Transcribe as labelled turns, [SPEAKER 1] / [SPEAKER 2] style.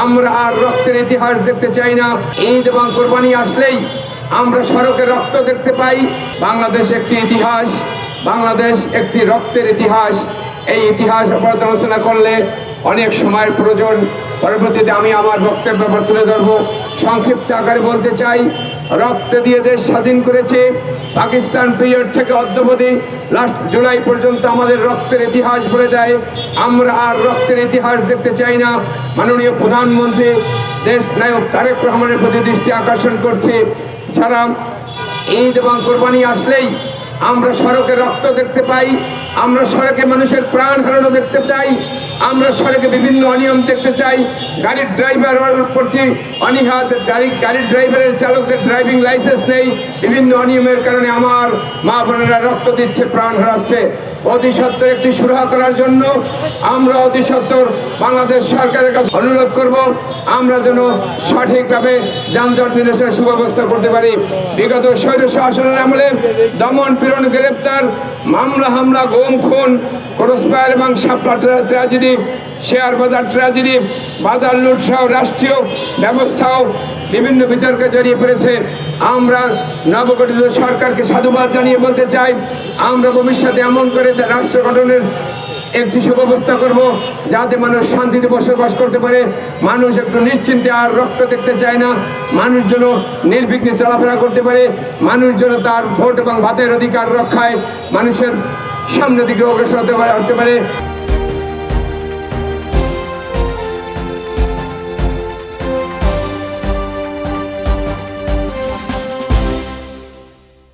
[SPEAKER 1] আমরা আর রক্তের ইতিহাস দেখতে চাই না। ঈদ এবং কোরবানি আসলেই আমরা সড়কে রক্ত দেখতে পাই। বাংলাদেশ একটি ইতিহাস, বাংলাদেশ একটি রক্তের ইতিহাস। এই ইতিহাস পর্যালোচনা করলে অনেক সময়ের প্রয়োজন। পরবর্তীতে আমি আমার বক্তব্য তুলে ধরব। সংক্ষিপ্ত আকারে বলতে চাই, রক্ত দিয়ে দেশ স্বাধীন করেছে পাকিস্তান পিরিয়ড থেকে অদ্যাবধি লাস্ট জুলাই পর্যন্ত আমাদের রক্তের ইতিহাস বলে দেয়। আমরা আর রক্তের ইতিহাস দেখতে চাই না। মাননীয় প্রধানমন্ত্রী দেশ নায়ক তারেক রহমানের প্রতি দৃষ্টি আকর্ষণ করছে। যারা ঈদ এবং কোরবানি আসলেই আমরা সড়কে রক্ত দেখতে পাই, আমরা সড়কে মানুষের প্রাণ হারানো দেখতে চাই, আমরা সড়কে বিভিন্ন অনিয়ম দেখতে চাই। গাড়ির ড্রাইভারের প্রতি অনীহা, গাড়ির ড্রাইভারের চালকদের ড্রাইভিং লাইসেন্স নেই। বিভিন্ন অনিয়মের কারণে আমার মা বোনেরা রক্ত দিচ্ছে, প্রাণ হারাচ্ছে। অতি সত্বর একটি সুরাহা করার জন্য আমরা অতি সত্বর বাংলাদেশ সরকারের কাছে অনুরোধ করব, আমরা যেন সঠিকভাবে যানজট নিরসনের সুব্যবস্থা করতে পারি। বিগত স্বৈর শাসনের আমলে দমন পীড়ন, গ্রেপ্তার, মামলা হামলা, গুম খুন, ক্রসফায়ার এবং শাপলা ট্র্যাজেডি, শেয়ার বাজার ট্র্যাজেডি, বাজার লুট সহ রাষ্ট্রীয় ব্যবস্থাও বিভিন্ন বিতর্কে জড়িয়ে পড়েছে। আমরা নবগঠিত সরকারকে সাধুবাদ জানিয়ে বলতে চাই, আমরা ভবিষ্যতে এমন করে রাষ্ট্র গঠনের একটি সুব্যবস্থা করব যাতে মানুষ শান্তিতে বসবাস করতে পারে। মানুষ একটু নিশ্চিন্তে আর রক্ত দেখতে চায় না। মানুষ যেন নির্বিঘ্নে চলাফেরা করতে পারে। মানুষ যেন তার ভোট এবং ভাতের অধিকার রক্ষায় মানুষের সামনের দিকে অগ্রসর হতে পারে।